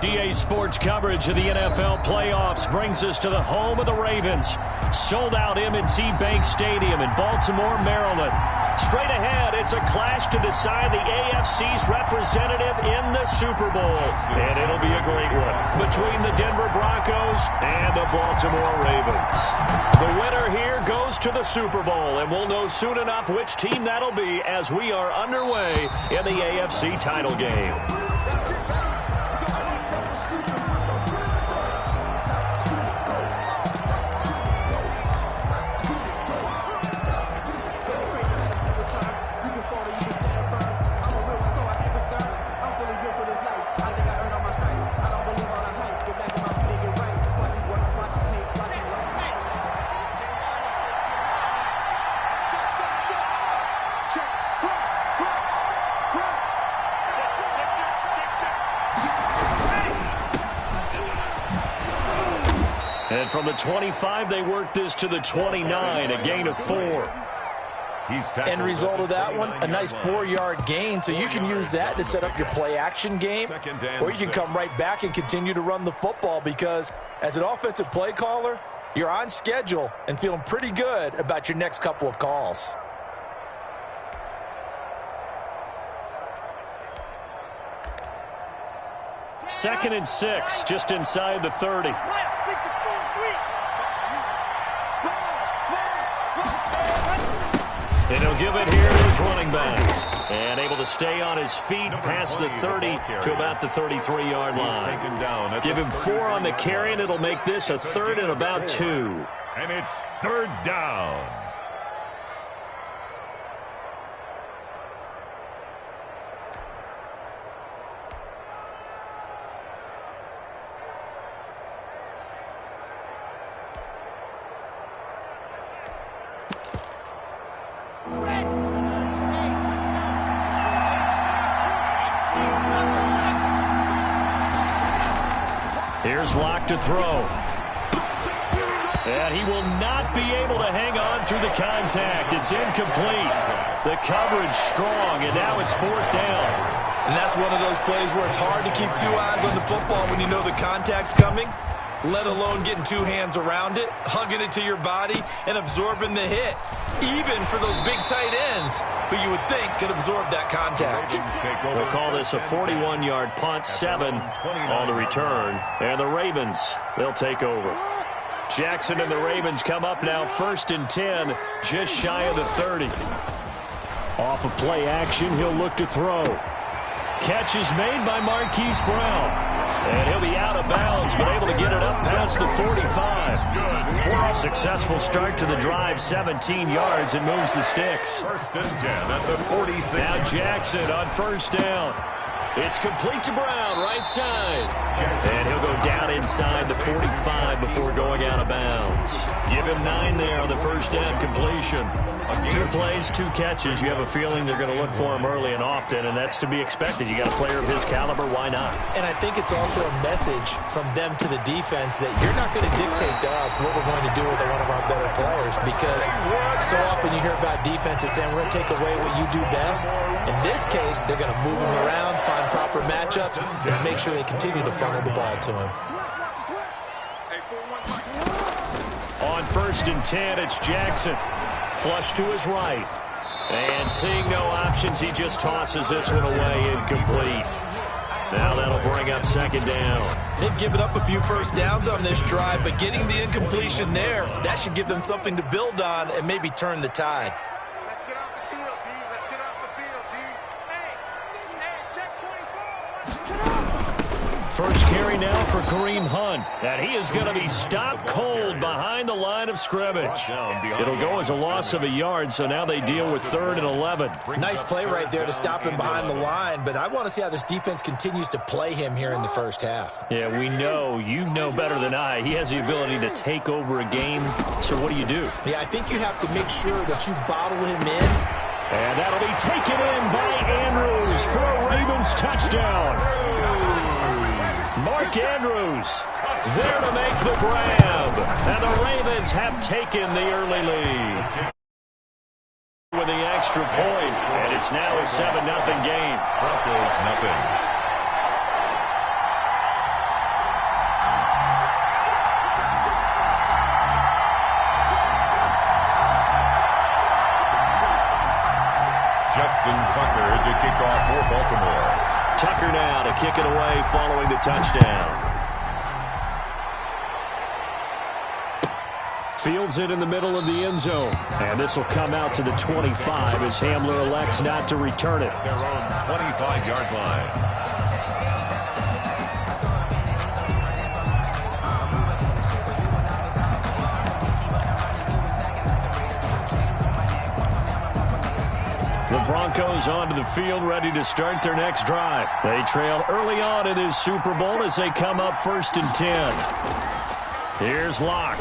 EA Sports coverage of the NFL playoffs brings us to the home of the Ravens. Sold out M&T Bank Stadium in Baltimore, Maryland. Straight ahead, it's a clash to decide the AFC's representative in the Super Bowl. And it'll be a great one between the Denver Broncos and the Baltimore Ravens. The winner here goes to the Super Bowl, and we'll know soon enough which team that'll be as we are underway in the AFC title game. And from the 25, they work this to the 29, a gain of 4. End result of that one, a nice 4-yard gain, so you can use that to set up your play-action game, or you can come right back and continue to run the football because as an offensive play caller, you're on schedule and feeling pretty good about your next couple of calls. Second and 6, just inside the 30. And he'll give it here to his running back. And able to stay on his feet past the 30 to about the 33-yard line. Give him 4 on the carry, and it'll make this a third and about 2. And it's third down. Here's Locke to throw. And he will not be able to hang on through the contact. It's incomplete. The coverage strong, and now it's 4th down. And that's one of those plays where it's hard to keep 2 eyes on the football when you know the contact's coming, let alone getting 2 hands around it, hugging it to your body, and absorbing the hit. Even for those big tight ends who you would think could absorb that contact. We'll call this a 41-yard punt, 7 on the return. And the Ravens, they'll take over. Jackson and the Ravens come up now 1st and 10, just shy of the 30. Off of play action, he'll look to throw. Catch is made by Marquise Brown. And he'll be out of bounds, but able to get it up past the 45. Successful start to the drive, 17 yards, and moves the sticks. 1st and 10 at the 46. Now Jackson on 1st down. It's complete to Brown, right side. And he'll go down inside the 45 before going out of bounds. Give him 9 there on the 1st down completion. 2 plays, 2 catches. You have a feeling they're going to look for him early and often, and that's to be expected. You got a player of his caliber, why not? And I think it's also a message from them to the defense that you're not going to dictate to us what we're going to do with one of our better players, because so often you hear about defenses saying we're going to take away what you do best. In this case, they're going to move him around, find proper matchups, and make sure they continue to funnel the ball to him. On 1st and 10, it's Jackson. Flush to his right. And seeing no options, he just tosses this one away, incomplete. Now that'll bring up 2nd down. They've given up a few 1st downs on this drive, but getting the incompletion there, that should give them something to build on and maybe turn the tide. Let's get off the field, D. Let's get off the field, D. Hey, check 24. First carry now for Kareem Hunt. And he is going to be stopped cold behind the line of scrimmage. It'll go as a loss of a yard, so now they deal with 3rd and 11. Nice play right there to stop him behind the line, but I want to see how this defense continues to play him here in the 1st half. Yeah, we know, you know better than I, he has the ability to take over a game. So what do? Yeah, I think you have to make sure that you bottle him in. And that'll be taken in by Andrews for a Ravens touchdown. Mark Andrews there to make the grab. And the Ravens have taken the early lead. With the extra point, and it's now a 7-0 game. Broncos nothing. Justin Tucker to kick off for Baltimore. Tucker now to kick it away following the touchdown. Fields it in the middle of the end zone. And this will come out to the 25 as Hamler elects not to return it. Their own 25-yard line. The Broncos onto the field, ready to start their next drive. They trail early on in this Super Bowl as they come up 1st and 10. Here's Locke.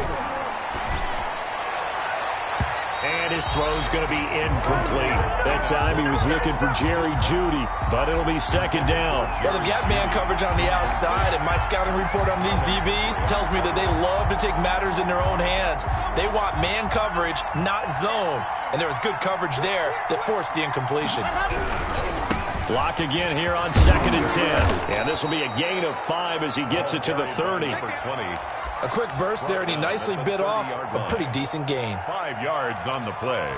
And his throw's going to be incomplete. That time he was looking for Jerry Jeudy, but it'll be 2nd down. Well, they've got man coverage on the outside, and my scouting report on these DBs tells me that they love to take matters in their own hands. They want man coverage, not zone. And there was good coverage there that forced the incompletion. Block again here on 2nd and 10. And this will be a gain of 5 as he gets it to the 30. A quick burst there, and he nicely bit off a pretty decent gain. 5 yards on the play.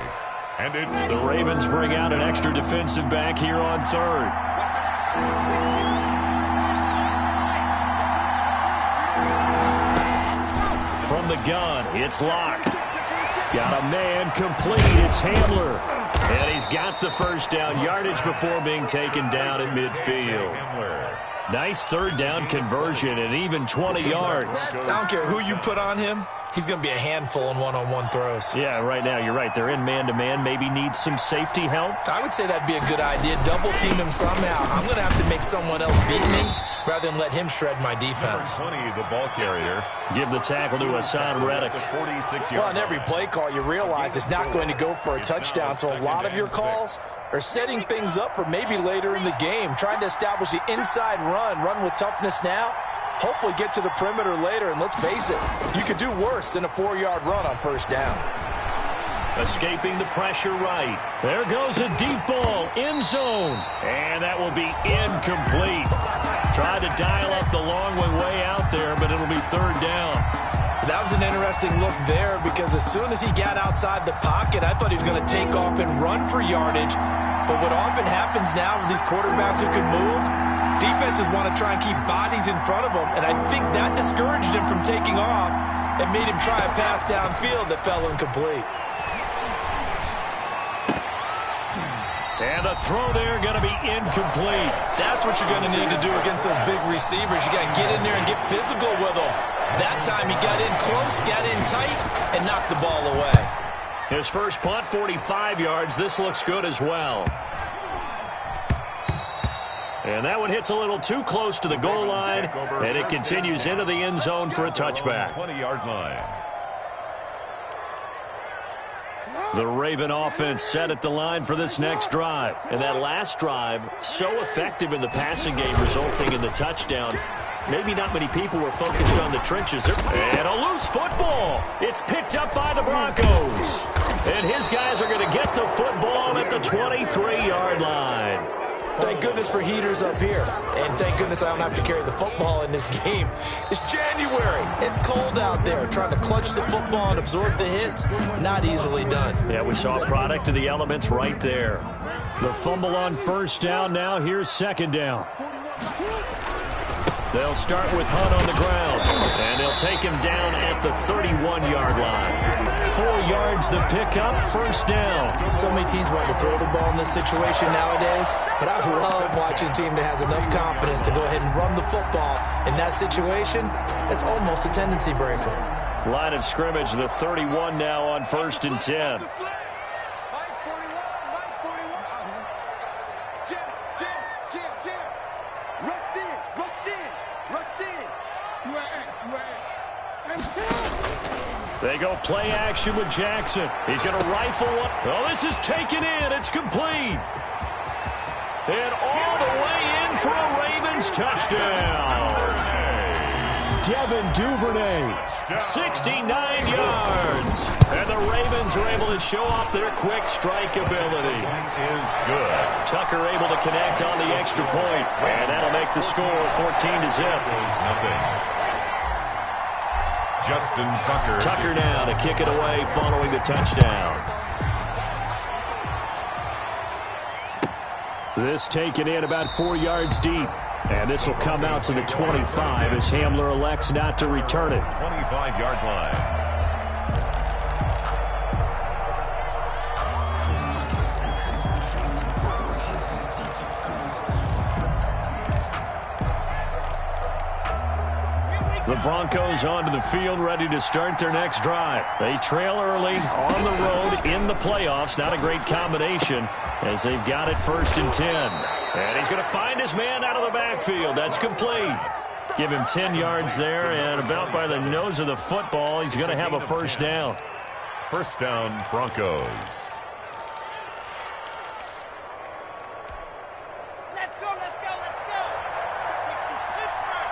And it's the Ravens bring out an extra defensive back here on 3rd. From the gun, it's Locke. Got a man complete. It's Hamler. And he's got the 1st down yardage before being taken down at midfield. Nice 3rd down conversion and even 20 yards. I don't care who you put on him. He's going to be a handful in one-on-one throws. Yeah, right now you're right. They're in man-to-man. Maybe need some safety help. I would say that'd be a good idea. Double team him somehow. I'm going to have to make someone else beat me rather than let him shred my defense. 20, the ball carrier. Give the tackle to Hassan Reddick. Well, on every play call, you realize it's not going to go for a touchdown. So a lot of your calls are setting things up for maybe later in the game, trying to establish the inside run with toughness now. Hopefully get to the perimeter later, and let's face it, you could do worse than a 4-yard run on 1st down. Escaping the pressure right. There goes a deep ball, end zone. And that will be incomplete. Tried to dial up the long way out there, but it'll be 3rd down. That was an interesting look there because as soon as he got outside the pocket, I thought he was going to take off and run for yardage. But what often happens now with these quarterbacks who can move, defenses want to try and keep bodies in front of them, and I think that discouraged him from taking off and made him try a pass downfield that fell incomplete. And the throw there going to be incomplete. That's what you're going to need to do against those big receivers. You got to get in there and get physical with them. That time he got in close, got in tight, and knocked the ball away. His first punt, 45 yards. This looks good as well. And that one hits a little too close to the goal line, and it continues into the end zone for a touchback. 20-yard line. The Raven offense set at the line for this next drive. And that last drive, so effective in the passing game, resulting in the touchdown. Maybe not many people were focused on the trenches. And a loose football. It's picked up by the Broncos. And his guys are going to get the football at the 23-yard line. Thank goodness for heaters up here. And thank goodness I don't have to carry the football in this game. It's January. It's cold out there. Trying to clutch the football and absorb the hits, not easily done. Yeah, we saw a product of the elements right there. The fumble on 1st down now. Here's 2nd down. They'll start with Hunt on the ground, and they'll take him down at the 31-yard line. 4 yards the pickup, 1st down. So many teams want to throw the ball in this situation nowadays, but I love watching a team that has enough confidence to go ahead and run the football. In that situation, that's almost a tendency breaker. Line of scrimmage, the 31 now on 1st and 10. They go play action with Jackson. He's going to rifle one. Oh, this is taken in. It's complete. And all the way in for a Ravens touchdown. Devin Duvernay, 69 yards. And the Ravens are able to show off their quick strike ability. Is good. Tucker able to connect on the extra point. And that'll make the score 14-0. Nothing. Justin Tucker. Tucker now to kick it away following the touchdown. This taken in about 4 yards deep. And this will come out to the 25 as Hamler elects not to return it. 25-yard line. The Broncos onto the field, ready to start their next drive. They trail early on the road in the playoffs. Not a great combination as they've got it 1st and 10. And he's going to find his man out of the backfield. That's complete. Give him 10 yards there, and about by the nose of the football, he's going to have a first down. First down, Broncos. Let's go, let's go, let's go. 260, Pittsburgh.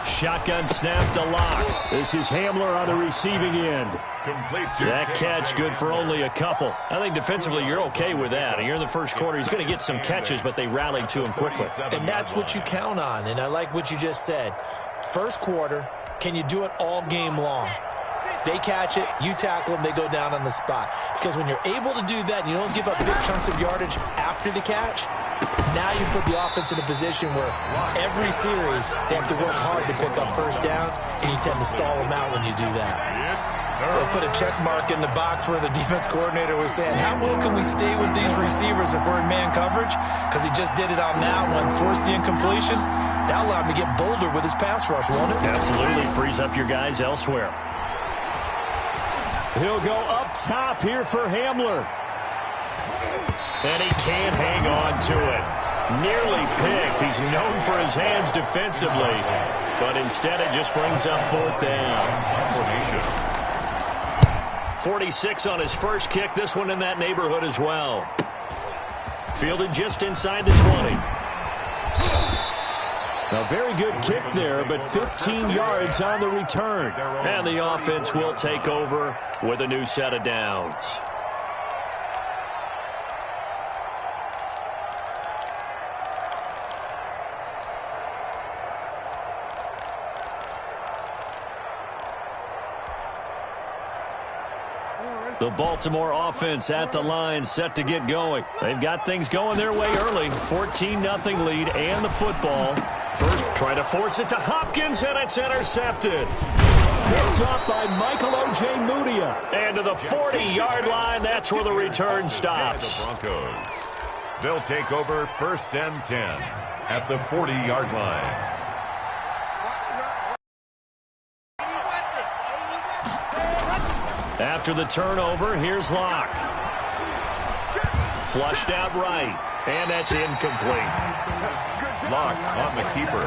Shotgun snap to Lock. This is Hamler on the receiving end. Complete to That catch good for only a couple. I think defensively you're okay with that. Here in the first quarter, he's going to get some catches, but they rallied to him quickly. And that's what you count on, and I like what you just said. First quarter, can you do it all game long? They catch it, you tackle them, they go down on the spot. Because when you're able to do that, and you don't give up big chunks of yardage after the catch, now you put the offense in a position where every series they have to work hard to pick up first downs, and you tend to stall them out when you do that. They'll put a check mark in the box where the defense coordinator was saying, how well can we stay with these receivers if we're in man coverage? Because he just did it on that one, forced the incompletion. That allowed him to get bolder with his pass rush, won't it? Absolutely frees up your guys elsewhere. He'll go up top here for Hamler. And he can't hang on to it. Nearly picked. He's known for his hands defensively. But instead it just brings up 4th down. Formation. 46 on his first kick. This one in that neighborhood as well. Fielded just inside the 20. A very good kick there, but 15 yards on the return. And the offense will take over with a new set of downs. The Baltimore offense at the line, set to get going. They've got things going their way early. 14-0 lead and the football. First, try to force it to Hopkins, and it's intercepted. Picked off by Michael Ojemudia. And to the 40-yard line, that's where the return stops. The Broncos. They'll take over 1st and 10 at the 40-yard line. After the turnover, here's Locke. Flushed out right, and that's incomplete. Locke on the keeper.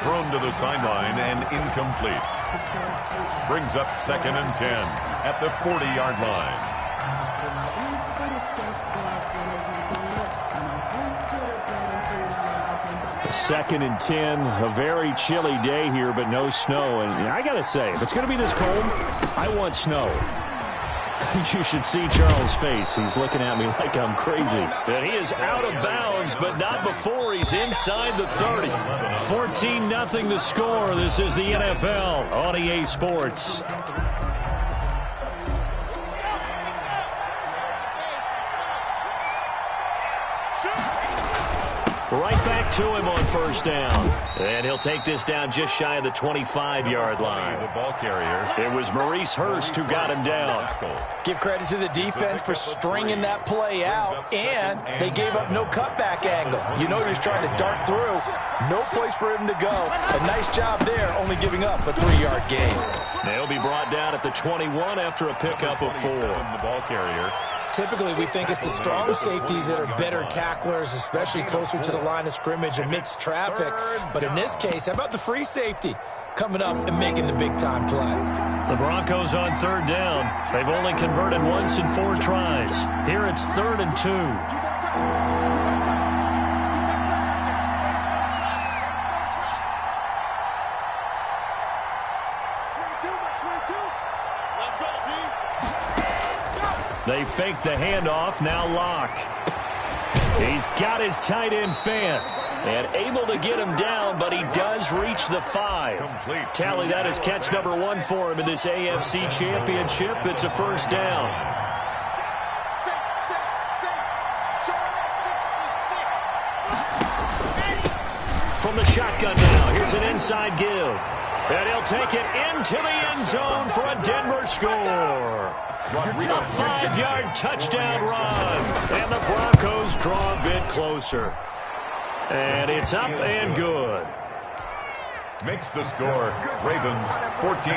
Thrown to the sideline and incomplete. Brings up 2nd and 10 at the 40-yard line. Second and 10, a very chilly day here, but no snow. And I got to say, if it's going to be this cold, I want snow. You should see Charles' face. He's looking at me like I'm crazy. And he is out of bounds, but not before he's inside the 30. 14-0 the score. This is the NFL on EA Sports. Right back to him on first down. And he'll take this down just shy of the 25-yard line. The ball carrier. It was Maurice Hurst who got him down. Give credit to the defense for stringing that play out, and they gave up no cutback angle. You know he's trying to dart through. No place for him to go. A nice job there, only giving up a 3-yard gain. They'll be brought down at the 21 after a pickup of 4. The ball carrier. Typically, we think it's the strong safeties that are better tacklers, especially closer to the line of scrimmage amidst traffic. But in this case, how about the free safety coming up and making the big-time play? The Broncos on 3rd down. They've only converted once in 4 tries. Here it's 3rd and 2. They fake the handoff, now Locke. He's got his tight end fan and able to get him down, but he does reach the 5. Tally, that is catch number 1 for him in this AFC Championship. It's a first down. shotgun now. Here's an inside give. And he'll take it into the end zone for a Denver score. A 5-yard touchdown run. And the Broncos draw a bit closer. And it's up and good. Makes the score Ravens 14,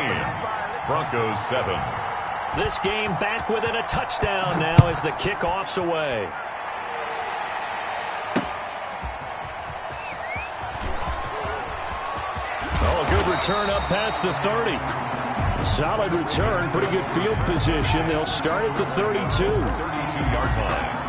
Broncos 7. This game back within a touchdown now as the kickoff's away. Oh, a good return up past the 30. Solid return, pretty good field position. They'll start at the 32. 32-yard line.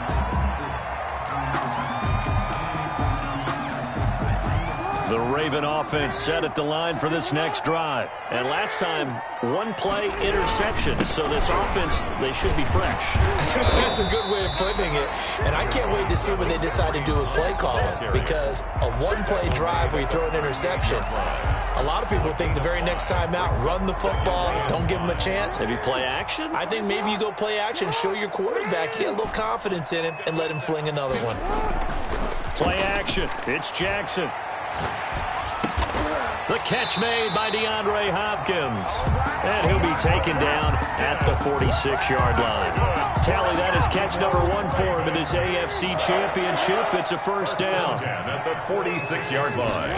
The Raven offense set at the line for this next drive. And last time, one-play interception. So this offense, they should be fresh. That's a good way of putting it. And I can't wait to see what they decide to do with play calling. Because a one-play drive where you throw an interception, a lot of people think the very next time out, run the football, don't give them a chance. Maybe play action? I think maybe you go play action, show your quarterback, get a little confidence in him, and let him fling another one. Play action. It's Jackson. The catch made by DeAndre Hopkins. And he'll be taken down at the 46-yard line. Tally, that is catch number 1 for him in this AFC Championship. It's a first down. At the 46-yard line.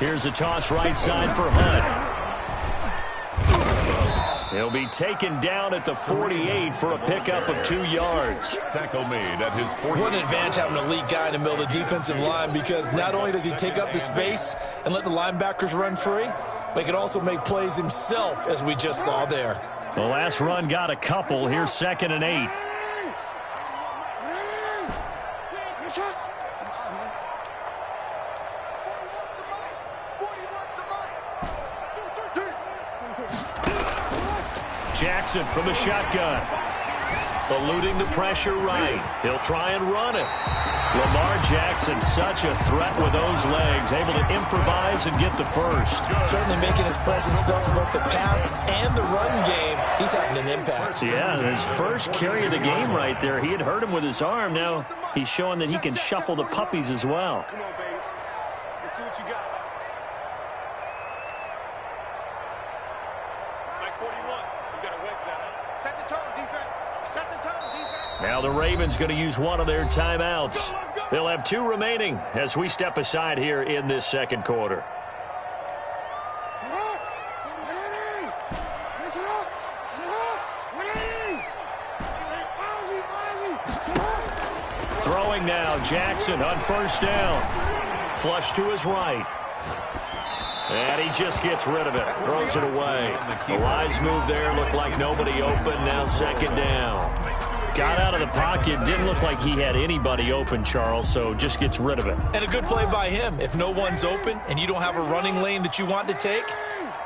Here's a toss right side for Hunt. He'll be taken down at the 48 for a pickup of 2 yards. Tackle made at his 40. What an advantage having an elite guy in the middle of the defensive line, because not only does he take up the space and let the linebackers run free, but he can also make plays himself, as we just saw there. The last run got a couple. Here's 2nd and 8. Jackson from the shotgun. Eluding the pressure right. He'll try and run it. Lamar Jackson, such a threat with those legs, able to improvise and get the first. Certainly making his presence felt in both the pass and the run game. He's having an impact. Yeah, his first carry of the game right there. He had hurt him with his arm. Now he's showing that he can shuffle the puppies as well. Come on, baby. Let's see what you got. Mike 41. You got to wedge that out. Set the tone, defense. Set the tone, defense. Now the Ravens going to use one of their timeouts. They'll have 2 remaining as we step aside here in this second quarter. Throwing now, Jackson on first down. Flush to his right. And he just gets rid of it. Throws it away. The wise move there. Looked like nobody open. Now 2nd down. Got out of the pocket. Didn't look like he had anybody open, Charles, so just gets rid of it. And a good play by him. If no one's open and you don't have a running lane that you want to take,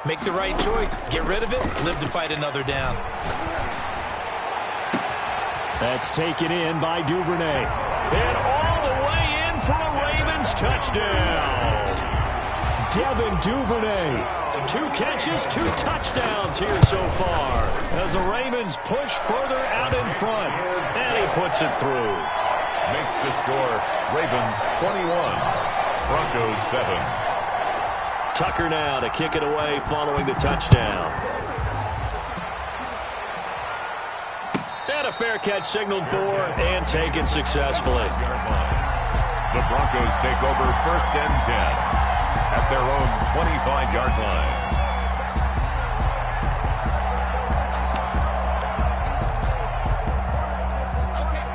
make the right choice. Get rid of it. Live to fight another down. That's taken in by Duvernay. And all the way in for a Ravens touchdown. Devin Duvernay. 2 catches, 2 touchdowns here so far as the Ravens push further out in front. And he puts it through. Makes the score Ravens 21, Broncos 7. Tucker now to kick it away following the touchdown. And a fair catch signaled for and taken successfully. The Broncos take over 1st and 10 at their own 25-yard line.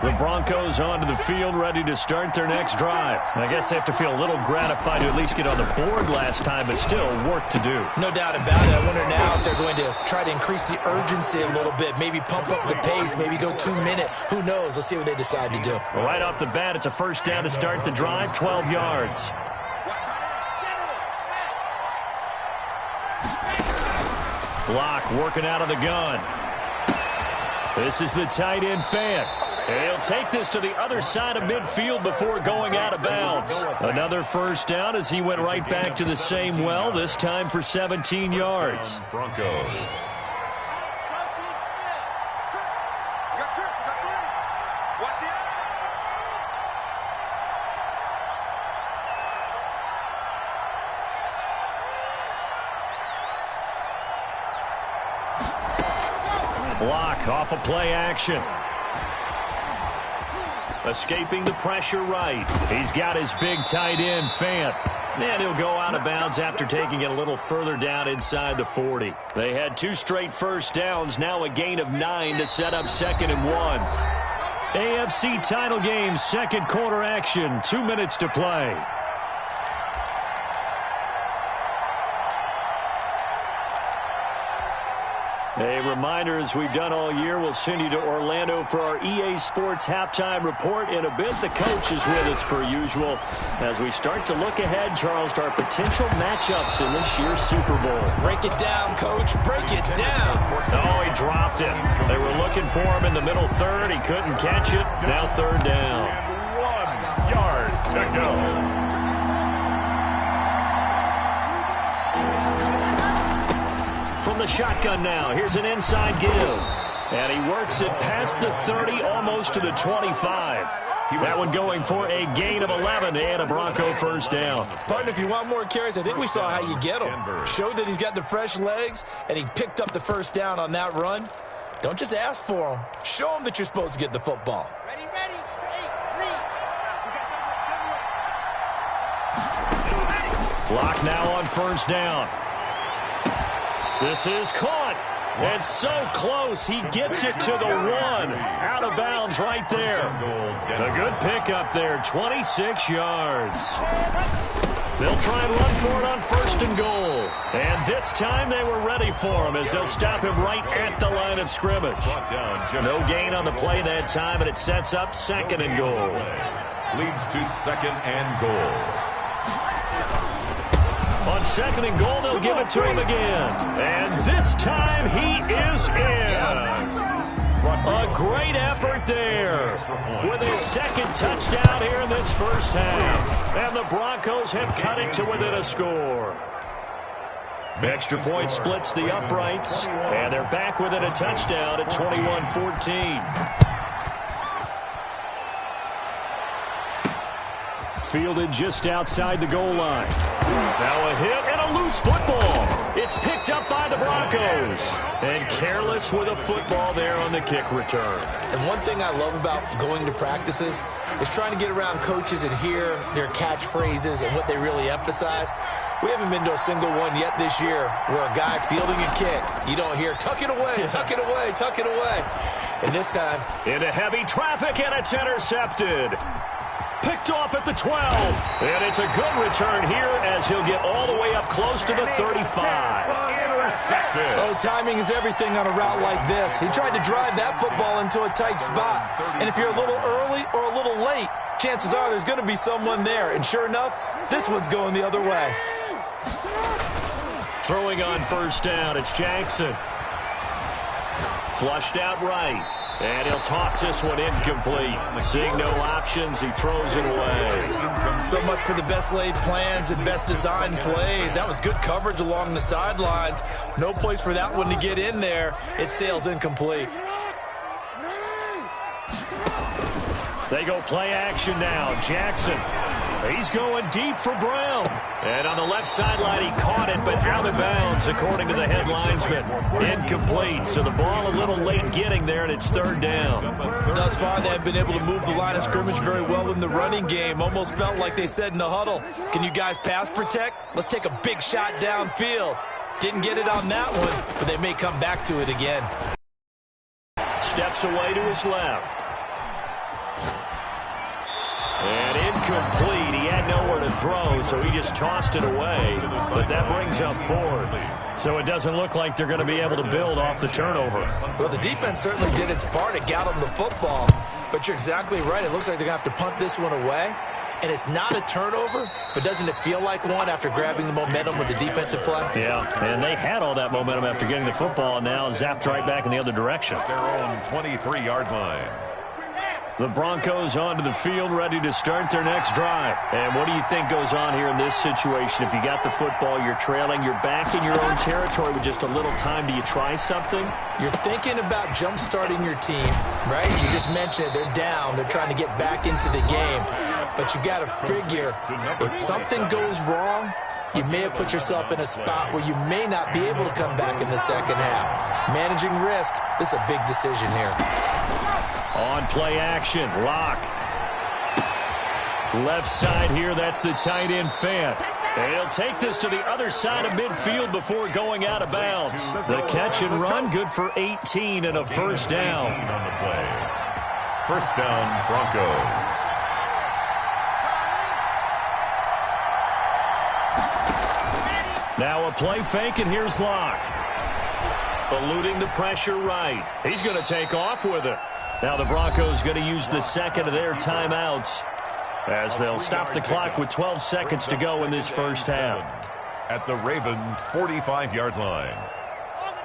The Broncos onto the field, ready to start their next drive. I guess they have to feel a little gratified to at least get on the board last time, but still work to do. No doubt about it. I wonder now if they're going to try to increase the urgency a little bit, maybe pump up the pace, maybe go 2 minute. Who knows? Let's see what they decide to do. Well, right off the bat, it's a first down to start the drive, 12 yards. Block working out of the gun. This is the tight end Fant. He'll take this to the other side of midfield before going out of bounds. Another first down as he went right back to the same well, this time for 17 yards. Broncos. Block off of play action. Escaping the pressure right. He's got his big tight end, Fant. And he'll go out of bounds after taking it a little further down inside the 40. They had 2 straight first downs, now a gain of 9 to set up 2nd and 1. AFC title game, second quarter action, 2 minutes to play. A reminder, as we've done all year, we'll send you to Orlando for our EA Sports halftime report in a bit. The coach is with us per usual as we start to look ahead, Charles, to our potential matchups in this year's Super Bowl. Break it down, Coach. Break it down. Oh, he dropped it. They were looking for him in the middle third. He couldn't catch it. Now 3rd down. And 1 yard to go. From the shotgun now, here's an inside give. And he works it past the 30, almost to the 25. That one going for a gain of 11 and a Bronco first down. Partner, if you want more carries, I think we saw how you get him. Showed that he's got the fresh legs, and he picked up the first down on that run. Don't just ask for him. Show him that you're supposed to get the football. Ready, ready. Hey, read. Block now on first down. This is caught. And so close, he gets it to the 1. Out of bounds right there. A good pickup there, 26 yards. They'll try and run for it on 1st and goal. And this time they were ready for him as they'll stop him right at the line of scrimmage. No gain on the play that time, and it sets up 2nd and goal. Leads to 2nd and goal. On 2nd and goal, they'll give it to him again. And this time he is in. A great effort there with his 2nd touchdown here in this first half. And the Broncos have cut it to within a score. Extra point splits the uprights. And they're back within a touchdown at 21-14. Fielded just outside the goal line. Now a hit and a loose football. It's picked up by the Broncos. And careless with a football there on the kick return. And one thing I love about going to practices is trying to get around coaches and hear their catchphrases and what they really emphasize. We haven't been to a single one yet this year where a guy fielding a kick, you don't hear, tuck it away, tuck it away, tuck it away. And this time, into heavy traffic, and it's intercepted. Picked off at the 12. And it's a good return here as he'll get all the way up close to the 35. Oh, timing is everything on a route like this. He tried to drive that football into a tight spot. And if you're a little early or a little late, chances are there's going to be someone there. And sure enough, this one's going the other way. Throwing on first down, it's Jackson. Flushed out right. And he'll toss this one incomplete. Seeing no options, he throws it away. So much for the best laid plans and best designed plays. That was good coverage along the sidelines. No place for that one to get in there. It sails incomplete. They go play action now. Jackson. He's going deep for Brown. And on the left sideline, he caught it, but out of bounds, according to the head linesman. Incomplete. So the ball a little late getting there, and it's 3rd down. Thus far, they have been able to move the line of scrimmage very well in the running game. Almost felt like they said in the huddle, can you guys pass protect? Let's take a big shot downfield. Didn't get it on that one, but they may come back to it again. Steps away to his left. And incomplete. He had nowhere to throw, so he just tossed it away. But that brings up 4th. So it doesn't look like they're going to be able to build off the turnover. Well, the defense certainly did its part. It got them the football. But you're exactly right. It looks like they're going to have to punt this one away. And it's not a turnover, but doesn't it feel like one after grabbing the momentum with the defensive play? Yeah, and they had all that momentum after getting the football, and now zapped right back in the other direction. Their own 23-yard line. The Broncos onto the field, ready to start their next drive. And what do you think goes on here in this situation? If you got the football, you're trailing, you're back in your own territory with just a little time. Do you try something? You're thinking about jump-starting your team, right? You just mentioned it. They're down. They're trying to get back into the game. But you got to figure, if something goes wrong, you may have put yourself in a spot where you may not be able to come back in the second half. Managing risk, this is a big decision here. On play action, Locke. Left side here, that's the tight end Fant. And he'll take this to the other side of midfield before going out of bounds. The catch and run, good for 18 and a first down. On the play. First down, Broncos. Now a play fake, and here's Locke. Eluding the pressure right. He's going to take off with it. Now the Broncos going to use the second of their timeouts, as they'll stop the clock with 12 seconds to go in this first half. At the Ravens' 45-yard line.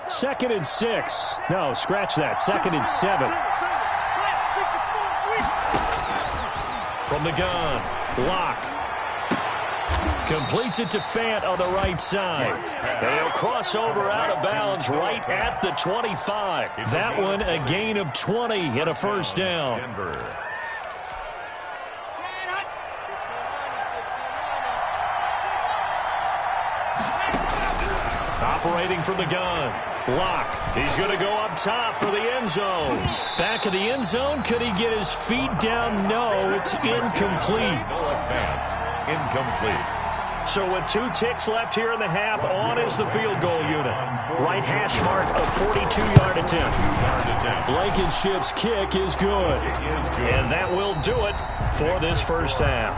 2nd and 6. No, scratch that. 2nd and 7. From the gun, Locke. Completes it to Fant on the right side. They'll cross over out of bounds right at the 25. That one a gain of 20 and a first down. Denver. Operating from the gun, Locke. He's going to go up top for the end zone. Back of the end zone. Could he get his feet down? No, it's incomplete. Incomplete. So with 2 ticks left here in the half, on is the field goal unit. Right hash mark, a 42-yard attempt. Blankenship's kick is good. And that will do it for this first half.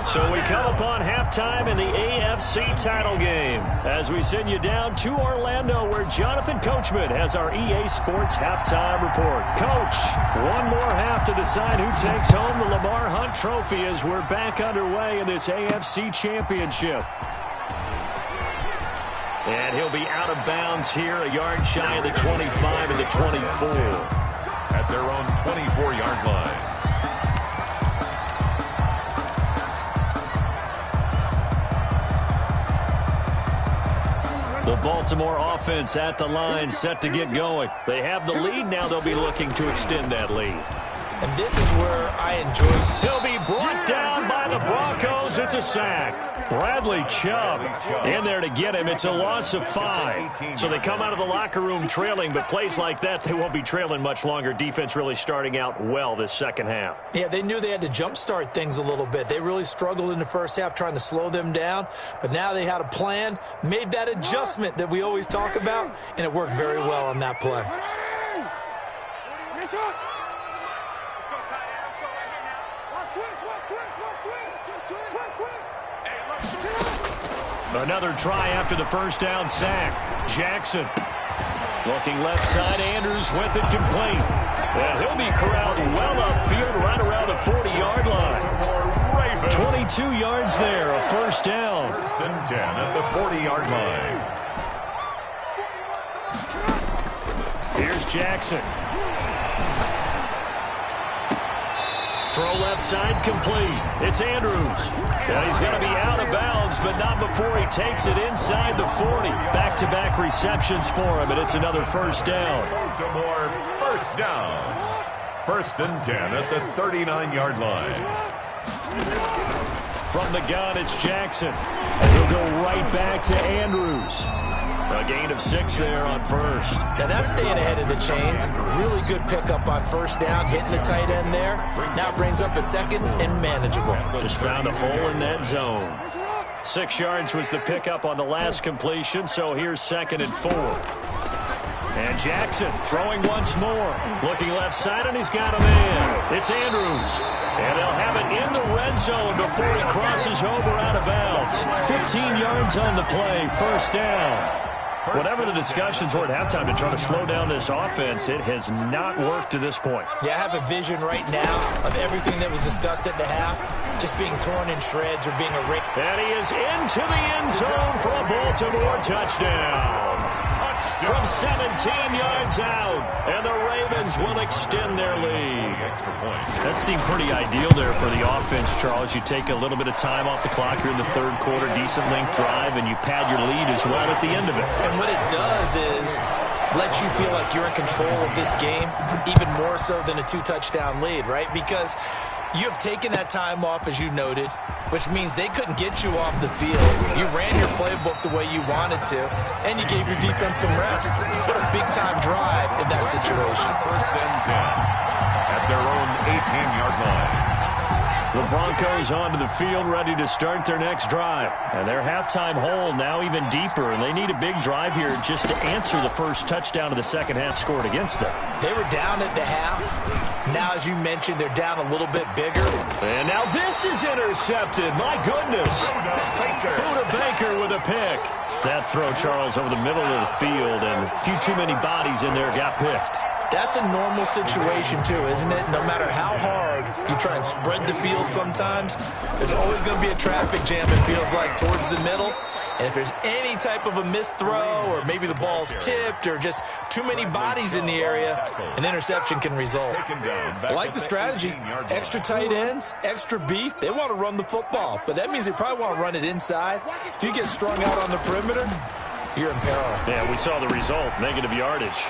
So we come upon halftime in the AFC title game as we send you down to Orlando, where Jonathan Coachman has our EA Sports halftime report. Coach, one more half to decide who takes home the Lamar Hunt Trophy as we're back underway in this AFC Championship. And he'll be out of bounds here, a yard shy of the 25 and the 24. At their own 24-yard line. The Baltimore offense at the line, set to get going. They have the lead. Now they'll be looking to extend that lead. And this is where I enjoy. He'll be brought down by the Broncos. It's a sack. Bradley Chubb in there to get him. It's a loss of 5. So they come out of the locker room trailing, but plays like that, they won't be trailing much longer. Defense really starting out well this second half. Yeah, they knew they had to jumpstart things a little bit. They really struggled in the first half trying to slow them down, but now they had a plan, made that adjustment that we always talk about, and it worked very well on that play. Another try after the first down sack. Jackson looking left side. Andrews with it complete. And he'll be corralled well upfield right around the 40-yard line. 22 yards there, a first down. First and 10 at the 40-yard line. Here's Jackson. Throw left side complete. It's Andrews. And he's going to be out of bounds, but not before he takes it inside the 40. Back-to-back receptions for him, and it's another first down. Baltimore, first down. First and 10 at the 39-yard line. From the gun, it's Jackson. And he'll go right back to Andrews. A gain of 6 there on first. Now that's staying ahead of the chains. Really good pickup on first down, hitting the tight end there. Now brings up a second and manageable. Just found a hole in that zone. 6 yards was the pickup on the last completion, so here's 2nd and 4. And Jackson throwing once more. Looking left side, and he's got a man. It's Andrews. And they'll have it in the red zone before he crosses over out of bounds. 15 yards on the play, first down. Whatever the discussions were at halftime to try to slow down this offense, it has not worked to this point. Yeah, I have a vision right now of everything that was discussed at the half just being torn in shreds or being erased. And he is into the end zone for a Baltimore touchdown. From 17 yards out, and the Ravens will extend their lead. That seemed pretty ideal there for the offense, Charles. You take a little bit of time off the clock here in the third quarter, decent length drive, and you pad your lead as well at the end of it. And what it does is let you feel like you're in control of this game, even more so than a 2-touchdown lead, right? Because You have taken that time off, as you noted, which means they couldn't get you off the field. You ran your playbook the way you wanted to, and you gave your defense some rest. What a big-time drive in that situation. First and 10 at their own 18-yard line. The Broncos onto the field ready to start their next drive. And their halftime hole now even deeper, and they need a big drive here just to answer the first touchdown of the second half scored against them. They were down at the half. Now, as you mentioned, they're down a little bit bigger. And now this is intercepted. My goodness. Buda Baker with a pick. That throw, Charles, over the middle of the field, and a few too many bodies in there got picked. That's a normal situation, too, isn't it? No matter how hard you try and spread the field sometimes, there's always going to be a traffic jam, it feels like, towards the middle. And if there's any type of a missed throw, or maybe the ball's tipped, or just too many bodies in the area, an interception can result. I like the strategy. Extra tight ends, extra beef. They want to run the football, but that means they probably want to run it inside. If you get strung out on the perimeter, you're in peril. Yeah, we saw the result, negative yardage.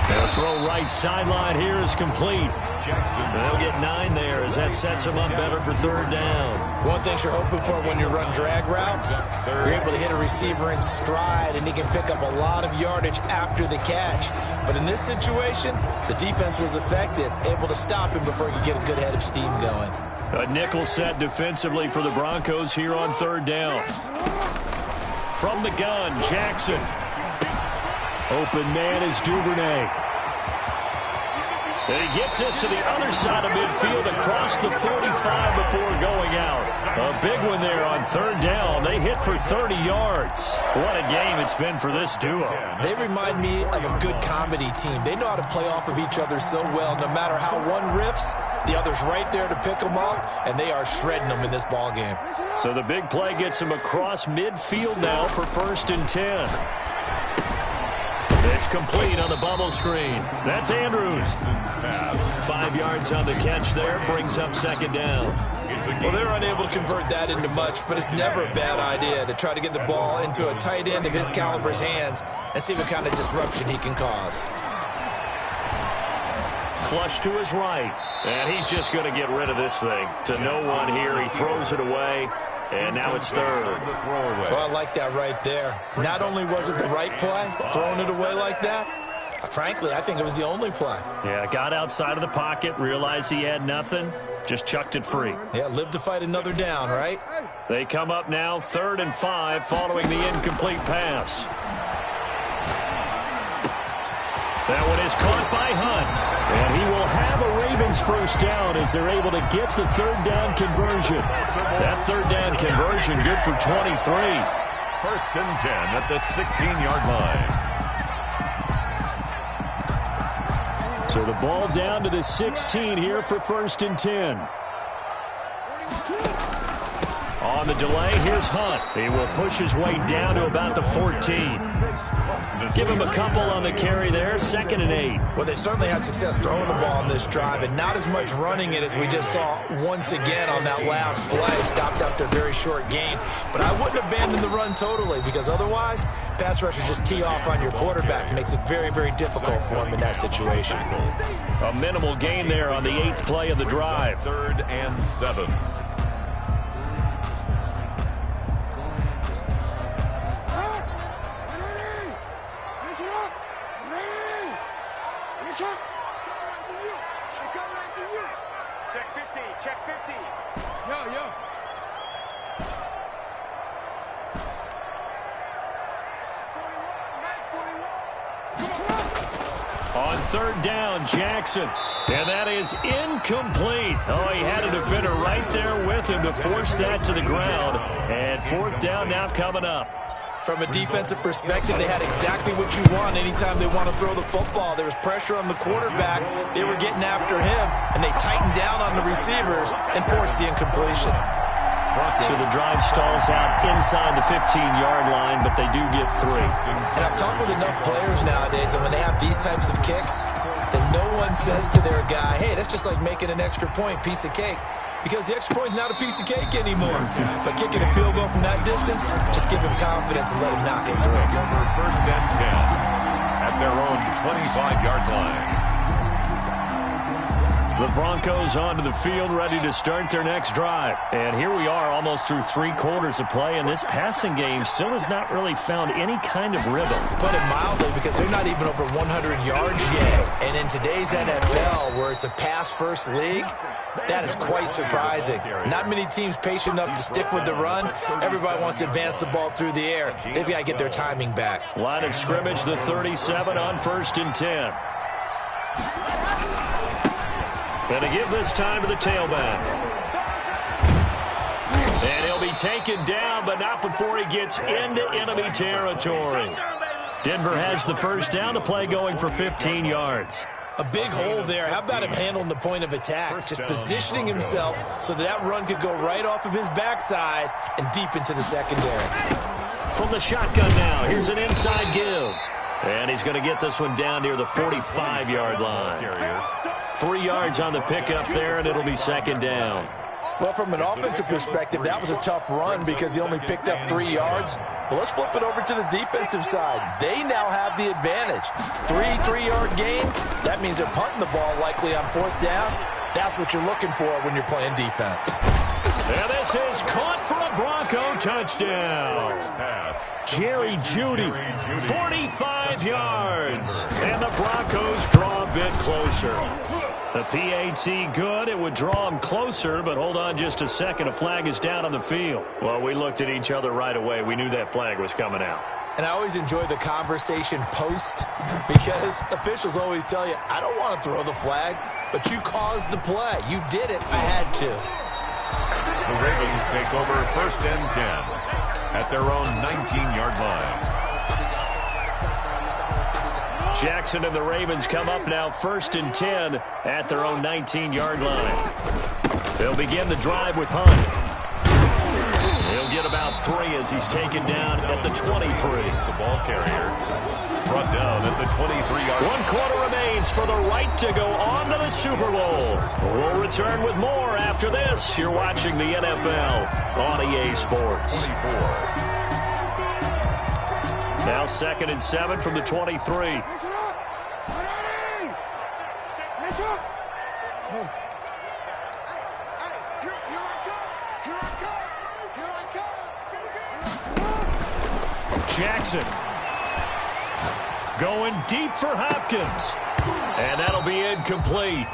The throw right sideline here is complete. They'll get 9 there as that sets them up better for third down. One thing you're hoping for when you run drag routes, you're able to hit a receiver in stride, and he can pick up a lot of yardage after the catch. But in this situation, the defense was effective, able to stop him before he could get a good head of steam going. A nickel set defensively for the Broncos here on third down. From the gun, Jackson. Open man is Duvernay. And he gets us to the other side of midfield across the 45 before going out. A big one there on third down. They hit for 30 yards. What a game it's been for this duo. They remind me of a good comedy team. They know how to play off of each other so well. No matter how one riffs, the other's right there to pick them up, and they are shredding them in this ball game. So the big play gets them across midfield now for first and 10. It's complete on the bubble screen. That's Andrews. 5 yards on the catch there, brings up second down. Well, they're unable to convert that into much, but it's never a bad idea to try to get the ball into a tight end of his caliber's hands and see what kind of disruption he can cause. Flush to his right, and he's just going to get rid of this thing. To no one here, he throws it away. And now it's third. Well, I like that right there. Not only was it the right play, throwing it away like that, frankly, I think it was the only play. Yeah, got outside of the pocket, realized he had nothing, just chucked it free. Yeah, live to fight another down, right? They come up now 3rd and 5 following the incomplete pass. That one is caught by Hunt. And he will have a Ravens first down as they're able to get the third down conversion. That third down conversion good for 23. First and 10 at the 16-yard line. So the ball down to the 16 here for first and 10. On the delay, here's Hunt. He will push his way down to about the 14. Give him a couple on the carry there, 2nd and 8. Well, they certainly had success throwing the ball on this drive, and not as much running it as we just saw once again on that last play. Stopped after a very short gain. But I wouldn't abandon the run totally, because otherwise, pass rushers just tee off on your quarterback. It makes it very, very difficult for him in that situation. A minimal gain there on the 8th play of the drive. 3rd and 7. Check 50, check 50. Yo. On third down, Jackson. And that is incomplete. Oh, he had a defender right there with him to force that to the ground. And 4th down now coming up. From a defensive perspective, they had exactly what you want anytime they want to throw the football. There was pressure on the quarterback. They were getting after him, and they tightened down on the receivers and forced the incompletion. So the drive stalls out inside the 15-yard line, but they do get 3. And I've talked with enough players nowadays, and when they have these types of kicks, then no one says to their guy, hey, that's just like making an extra point, piece of cake. Because the extra point is not a piece of cake anymore. But kicking a field goal from that distance, just give him confidence and let him knock it through. Over first and 10 at their own 25-yard line. The Broncos onto the field, ready to start their next drive. And here we are, almost through 3 quarters of play, and this passing game still has not really found any kind of rhythm. Put it mildly, because they're not even over 100 yards yet. And in today's NFL, where it's a pass-first league, that is quite surprising. Not many teams patient enough to stick with the run. Everybody wants to advance the ball through the air. They've got to get their timing back. Line of scrimmage, the 37 on 1st and 10. Going to give this time to the tailback. And he'll be taken down, but not before he gets into enemy territory. Denver has the first down, the play going for 15 yards. A big hole there. How about him handling the point of attack? Just positioning himself so that run could go right off of his backside and deep into the secondary. From the shotgun now, here's an inside give. And he's going to get this one down near the 45-yard line. 3 yards on the pickup there, and it'll be 2nd down. Well, from an offensive perspective, that was a tough run because he only picked up 3 yards. But let's flip it over to the defensive side. They now have the advantage. 3-3-yard gains, that means they're punting the ball likely on 4th down. That's what you're looking for when you're playing defense. And this is caught for a Bronco touchdown. Jerry Jeudy, 45 yards. And the Broncos draw a bit closer. The PAT good. It would draw them closer, but hold on just a second. A flag is down on the field. Well, we looked at each other right away. We knew that flag was coming out. And I always enjoy the conversation post because officials always tell you, I don't want to throw the flag, but you caused the play. You did it. I had to. The Ravens take over 1st and 10 at their own 19-yard line. Jackson and the Ravens come up now 1st and 10 at their own 19-yard line. They'll begin the drive with Hunt. He'll get about 3 as he's taken down at the 23. The ball carrier brought down at the 23-yard line. 1 quarter remains for the right to go on to the Super Bowl. We'll return with more after this. You're watching the NFL on EA Sports. 24. Now 2nd and 7 from the 23. Jackson going deep for Hopkins. And that'll be incomplete.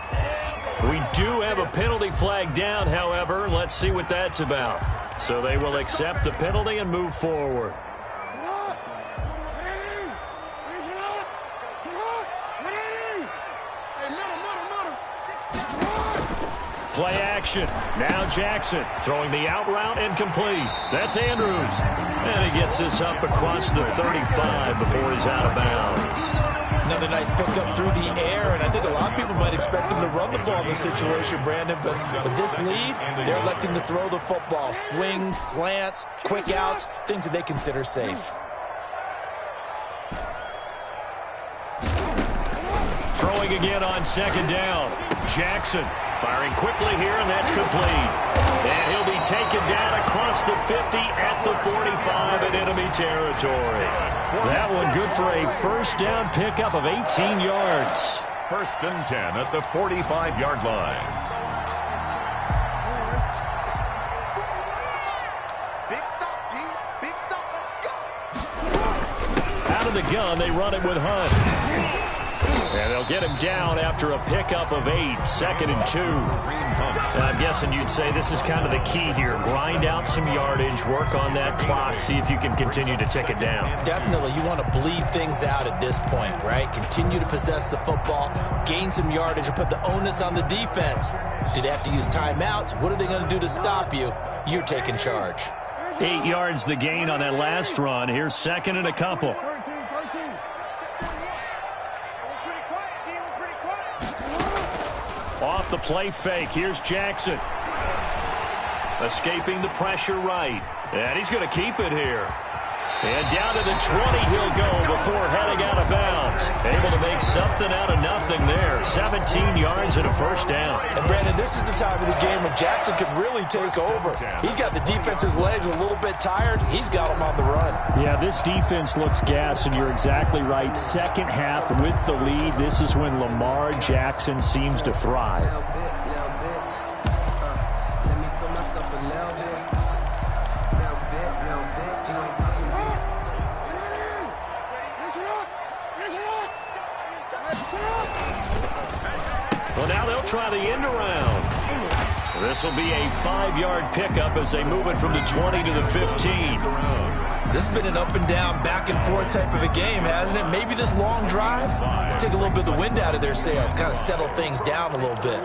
We do have a penalty flag down, however. Let's see what that's about. So they will accept the penalty and move forward. Play action. Now Jackson throwing the out route incomplete. That's Andrews. And he gets this up across the 35 before he's out of bounds. Another nice pickup through the air, and I think a lot of people might expect him to run the ball in this situation, Brandon, but with this lead, they're electing to throw the football. Swings, slants, quick outs, things that they consider safe. Throwing again on 2nd down. Jackson firing quickly here, and that's complete. And he'll be taken down across the 50 at the 45 in enemy territory. That one good for a 1st down pickup of 18 yards. 1st and 10 at the 45-yard line. Big stop, G. Big stop. Let's go. Out of the gun, they run it with Hunt. And they'll get him down after a pickup of 8, 2nd and 2. I'm guessing you'd say this is kind of the key here. Grind out some yardage, work on that clock, see if you can continue to tick it down. Definitely. You want to bleed things out at this point, right? Continue to possess the football, gain some yardage, and put the onus on the defense. Do they have to use timeouts? What are they going to do to stop you? You're taking charge. 8 yards the gain on that last run. Here's 2nd and a couple. Off the play fake. Here's Jackson. Escaping the pressure right. And he's going to keep it here. And down to the 20 he'll go before heading out of bounds. Able to make something out of nothing there. 17 yards and a first down. And, Brandon, this is the time of the game when Jackson could really take over. He's got the defense's legs a little bit tired. He's got them on the run. Yeah, this defense looks gassed, and you're exactly right. Second half with the lead, this is when Lamar Jackson seems to thrive. Well, now they'll try the end around. This will be a 5-yard pickup as they move it from the 20 to the 15. This has been an up-and-down, back-and-forth type of a game, hasn't it? Maybe this long drive will take a little bit of the wind out of their sails, kind of settle things down a little bit.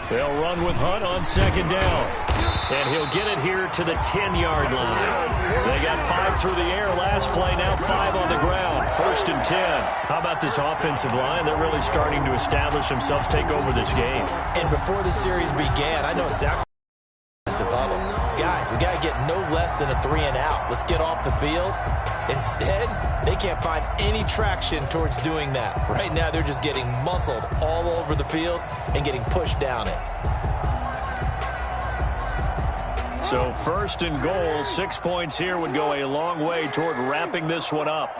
They'll run with Hunt on second down. And he'll get it here to the 10-yard line. They got 5 through the air last play, now 5 on the ground. 1st and 10. How about this offensive line? They're really starting to establish themselves, take over this game. And before the series began, I know exactly defensive huddle. Guys, we got to get no less than a 3-and-out. Let's get off the field. Instead, they can't find any traction towards doing that. Right now, they're just getting muscled all over the field and getting pushed down it. So 1st and goal, 6 points here would go a long way toward wrapping this one up.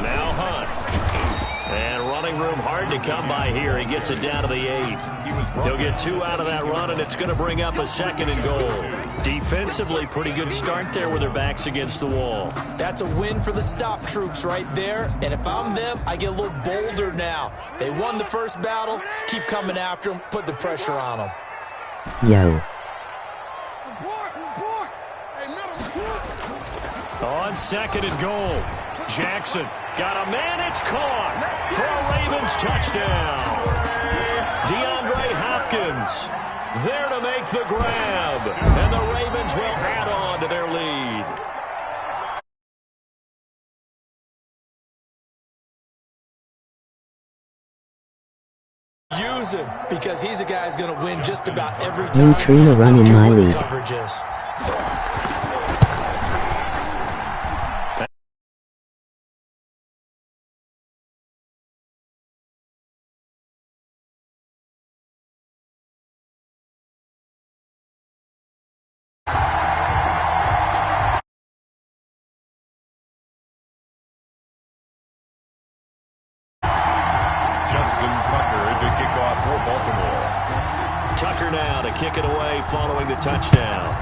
Now Hunt. And running room hard to come by here. He gets it down to the 8. He'll get 2 out of that run, and it's going to bring up a 2nd and goal. Defensively, pretty good start there with their backs against the wall. That's a win for the stop troops right there. And if I'm them, I get a little bolder now. They won the first battle. Keep coming after them. Put the pressure on them. Yo. On 2nd and goal, Jackson got a man. It's caught for a Ravens touchdown. DeAndre Hopkins there to make the grab, and the Ravens will add on to their lead. Use him because he's a guy who's going to win just about every time. Neutrino running my lead. Coverages. Tucker now to kick it away following the touchdown.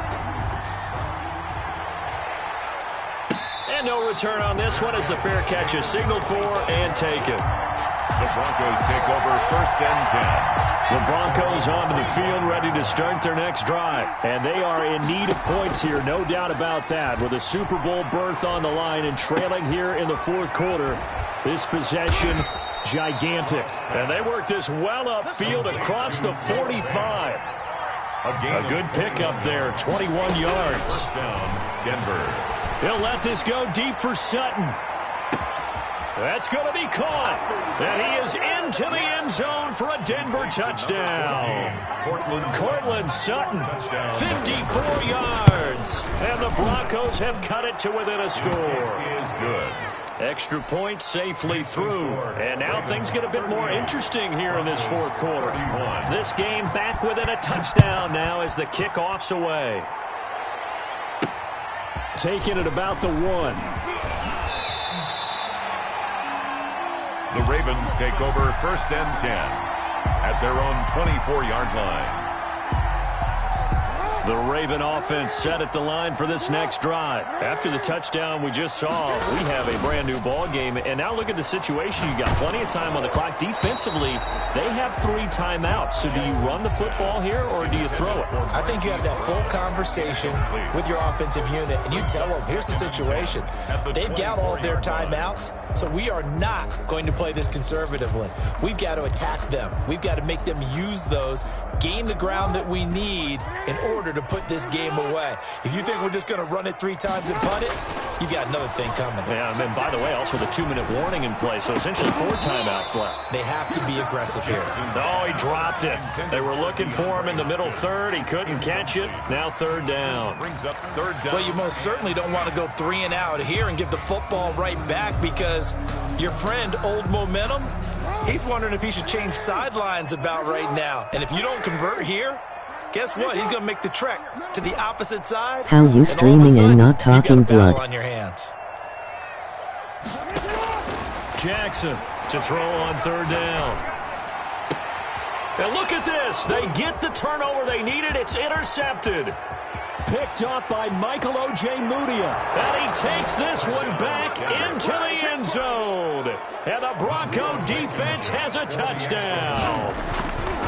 And no return on this one as the fair catch is signaled for and taken. The Broncos take over 1st and 10. The Broncos onto the field ready to start their next drive. And they are in need of points here, no doubt about that. With a Super Bowl berth on the line and trailing here in the 4th quarter. This possession gigantic. And they work this well upfield across the 45. A good pickup there, 21 yards. Down, Denver. He'll let this go deep for Sutton. That's going to be caught. And he is into the end zone for a Denver touchdown. Cortland Sutton, 54 yards. And the Broncos have cut it to within a score. Is good. Extra point safely through. And now things get a bit more interesting here in this 4th quarter. This game back within a touchdown now as the kickoff's away. Taking it about the 1. The Ravens take over 1st and 10 at their own 24-yard line. The Raven offense set at the line for this next drive. After the touchdown we just saw, we have a brand new ball game. And now look at the situation. You got plenty of time on the clock. Defensively, they have 3 timeouts. So do you run the football here or do you throw it? I think you have that full conversation with your offensive unit, and you tell them, here's the situation. They've got all of their timeouts. So we are not going to play this conservatively. We've got to attack them. We've got to make them use those, gain the ground that we need in order to put this game away. If you think we're just going to run it 3 times and punt it, you got another thing coming. Yeah, and then, by the way, also the 2-minute warning in play, so essentially 4 timeouts left. They have to be aggressive here. Oh, he dropped it. They were looking for him in the middle third. He couldn't catch it. Now 3rd down. Brings up 3rd down. Well, you most certainly don't want to go 3 and out here and give the football right back, because your friend, Old Momentum, he's wondering if he should change sidelines about right now. And if you don't convert here, guess what? He's going to make the trek to the opposite side. How you streaming and not talking blood? On your hands. Jackson to throw on 3rd down. And look at this. They get the turnover they needed. It's intercepted. Picked up by Michael O.J. Mudia. And he takes this one back into the end zone. And the Bronco defense has a touchdown.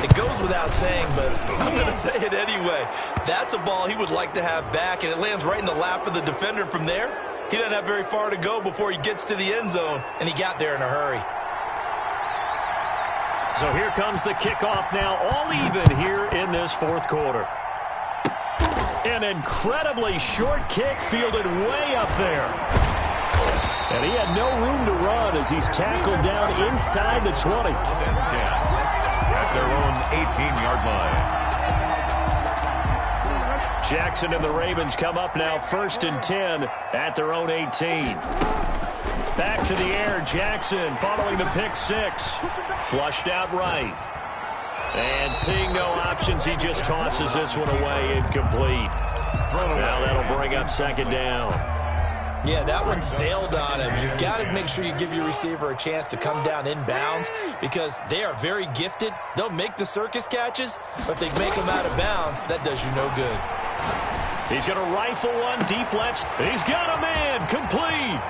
It goes without saying, but I'm going to say it anyway. That's a ball he would like to have back, and it lands right in the lap of the defender from there. He doesn't have very far to go before he gets to the end zone, and he got there in a hurry. So here comes the kickoff now, all even here in this 4th quarter. An incredibly short kick fielded way up there. And he had no room to run as he's tackled down inside the 20. At their own 18-yard line. Jackson and the Ravens come up now 1st and 10 at their own 18. Back to the air, Jackson following the pick 6. Flushed out right. And seeing no options, he just tosses this one away, incomplete. Now that'll bring up 2nd down. Yeah, that one sailed on him. You've got to make sure you give your receiver a chance to come down inbounds, because they are very gifted. They'll make the circus catches, but they make them out of bounds. That does you no good. He's going to rifle one deep left. He's got a man, complete.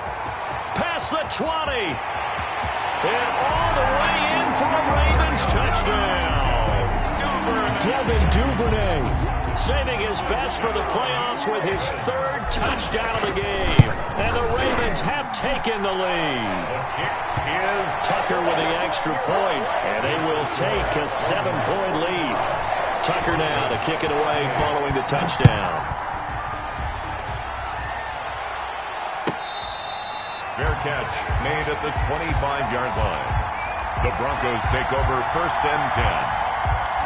Past the 20. And all the way in for a Ravens touchdown. Devin Duvernay saving his best for the playoffs with his 3rd touchdown of the game. And the Ravens have taken the lead. Tucker with the extra point, and they will take a 7-point lead. Tucker now to kick it away following the touchdown. Fair catch made at the 25-yard line. The Broncos take over 1st and 10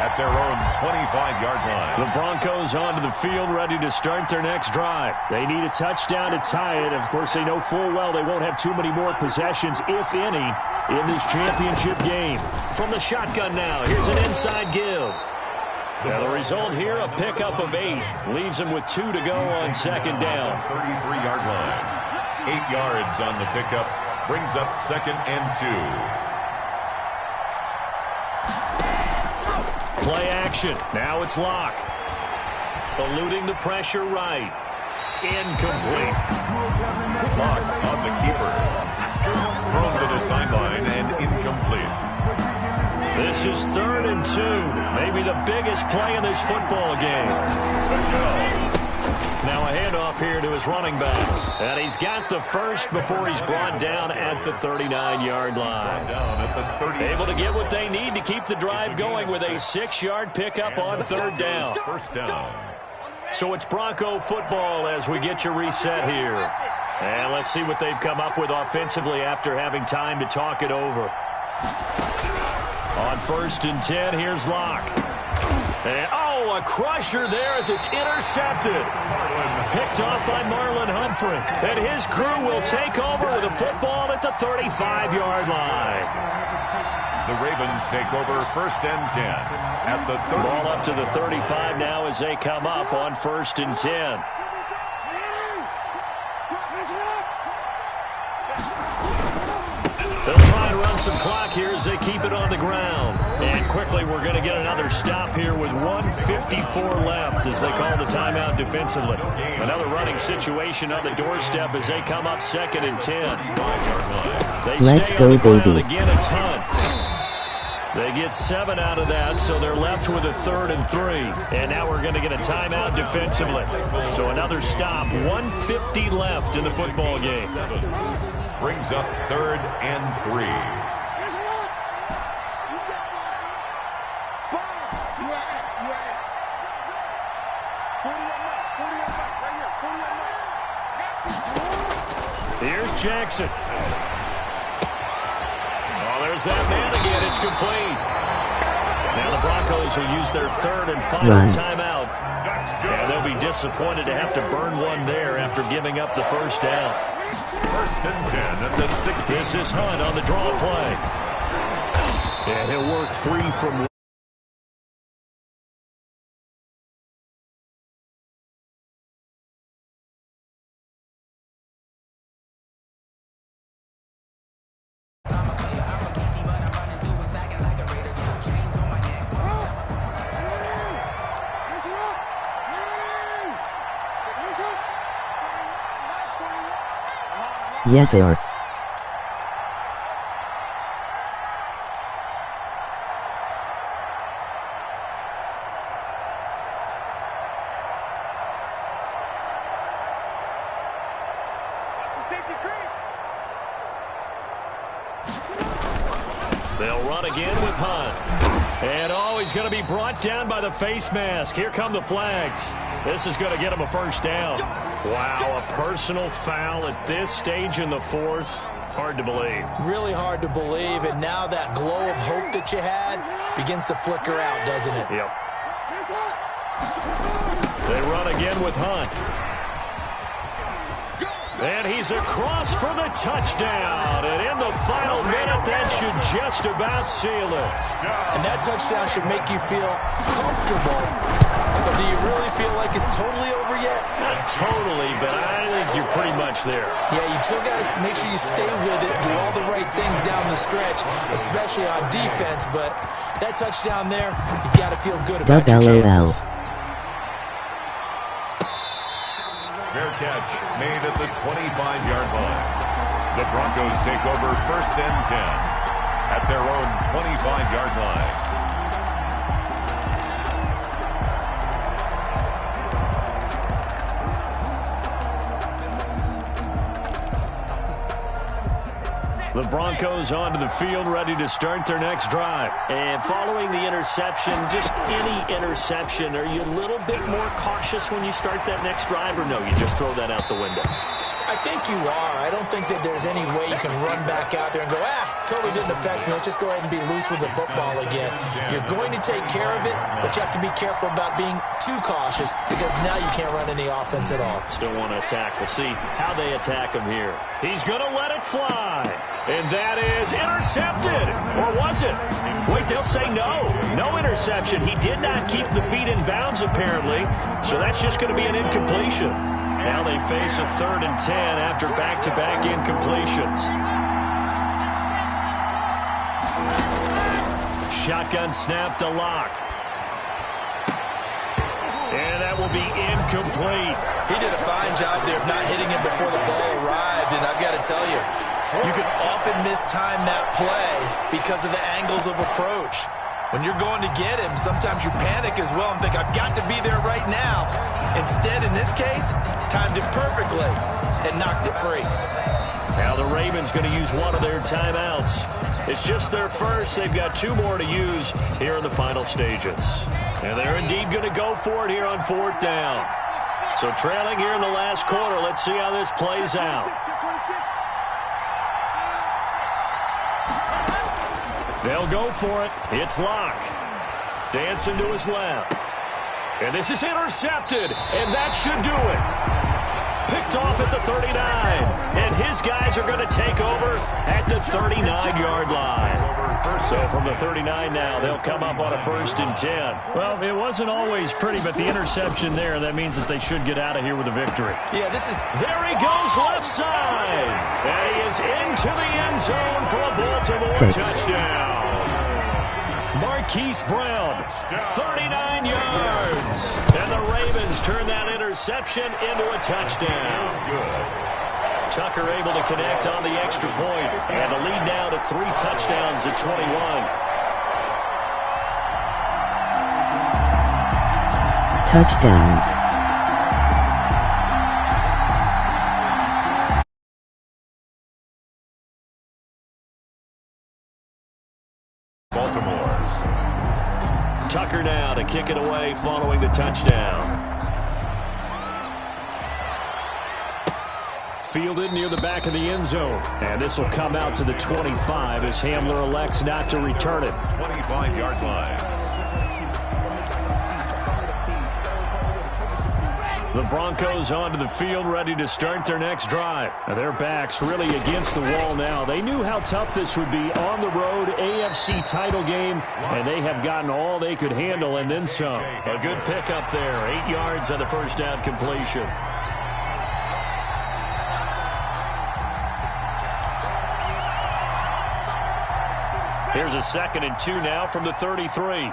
at their own 25-yard line. The Broncos onto the field, ready to start their next drive. They need a touchdown to tie it. Of course, they know full well they won't have too many more possessions, if any, in this championship game. From the shotgun now, here's an inside give. Now the result here, a pickup of 8. Leaves him with 2 to go on 2nd down. 33-yard line. 8 yards on the pickup. Brings up 2nd and 2. Play action. Now it's Locke. Eluding the pressure right. Incomplete. Locke on the keeper. Thrown to the sideline and incomplete. This is 3rd and 2. Maybe the biggest play in this football game. Now a handoff here to his running back. And he's got the first before he's brought down at the 39-yard line. Able to get what they need to keep the drive going with a 6-yard pickup on 3rd down. 1st down. So it's Bronco football as we get you reset here. And let's see what they've come up with offensively after having time to talk it over. On 1st and 10, here's Locke. And, oh, a crusher there as it's intercepted. Picked off by Marlon Humphrey. And his crew will take over with a football at the 35-yard line. The Ravens take over 1st and 10 at the 30. Ball up to the 35 now as they come up on 1st and 10. They'll try and run some clock here as they keep it on the ground. And quickly we're going to get another stop here with 1:54 left as they call the timeout defensively. Another running situation on the doorstep as they come up 2nd and 10. Let's go, baby. Again, it's Hunt. They get 7 out of that, so they're left with a 3rd and 3. And now we're going to get a timeout defensively. So another stop, 1:50 left in the football game. Brings up 3rd and 3. Here's Jackson. Oh, there's that man again. It's complete. Now the Broncos will use their 3rd and final timeout. And they'll be disappointed to have to burn one there after giving up the first down. 1st and 10 at the 16. This is Hunt on the draw play. And he'll work free from... Yes, sir. They'll run again with Hunt. And he's going to be brought down by the face mask. Here come the flags. This is going to get him a first down. Wow, a personal foul at this stage in the 4th. Hard to believe. Really hard to believe, and now that glow of hope that you had begins to flicker out, doesn't it? Yep. They run again with Hunt. And he's across for the touchdown. And in the final minute, that should just about seal it. And that touchdown should make you feel comfortable. But do you really feel like it's totally over yet? Not totally, but I think you're pretty much there. Yeah, you've still got to make sure you stay with it, do all the right things down the stretch, especially on defense. But that touchdown there, you got to feel good about your chances. Fair catch made at the 25-yard line. The Broncos take over 1st and 10 at their own 25-yard line. The Broncos onto the field, ready to start their next drive. And following the interception, just any interception, are you a little bit more cautious when you start that next drive, or no, you just throw that out the window? I think you are. I don't think that there's any way you can run back out there and go, totally didn't affect me. Let's just go ahead and be loose with the football again. You're going to take care of it, but you have to be careful about being too cautious because now you can't run any offense at all. Still want to attack. We'll see how they attack him here. He's going to let it fly. And that is intercepted. Or was it? Wait, they'll say no. No interception. He did not keep the feet in bounds, apparently. So that's just going to be an incompletion. Now they face a 3rd and 10 after back-to-back incompletions. Shotgun snap to Locke. And that will be incomplete. He did a fine job there of not hitting him before the ball arrived, and I've got to tell you, you can often mistime that play because of the angles of approach. When you're going to get him, sometimes you panic as well and think, I've got to be there right now. Instead, in this case, timed it perfectly and knocked it free. Now the Ravens going to use one of their timeouts. It's just their first. They've got 2 more to use here in the final stages. And they're indeed going to go for it here on 4th down. So trailing here in the last quarter, let's see how this plays out. They'll go for it. It's Locke. Dancing to his left. And this is intercepted. And that should do it. Picked off at the 39. And his guys are going to take over at the 39-yard line. So from the 39 now, they'll come up on a 1st and 10. Well, it wasn't always pretty, but the interception there, that means that they should get out of here with a victory. Yeah, this is... There he goes left side. And he is into the end zone for a Baltimore touchdown. Marquise Brown, 39 yards. And the Ravens turn that interception into a touchdown. Tucker able to connect on the extra point. And the lead now to 3 touchdowns at 21. Touchdown. touchdown. Fielded near the back of the end zone. And this will come out to the 25 as Hamler elects not to return it. 25-yard line. The Broncos onto the field, ready to start their next drive. Now their backs really against the wall now. They knew how tough this would be on the road, AFC title game, and they have gotten all they could handle and then some. A good pickup there, 8 yards on the first down completion. Here's a 2nd and 2 now from the 33.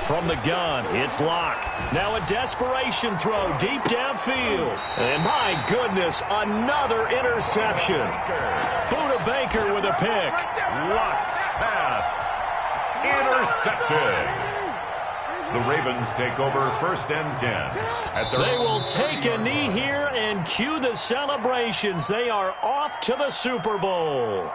From the gun, it's Locke. Now a desperation throw deep downfield. And my goodness, another interception. Buda Baker with a pick. Locke's pass. Intercepted. The Ravens take over 1st and 10. They will take a knee here and cue the celebrations. They are off to the Super Bowl.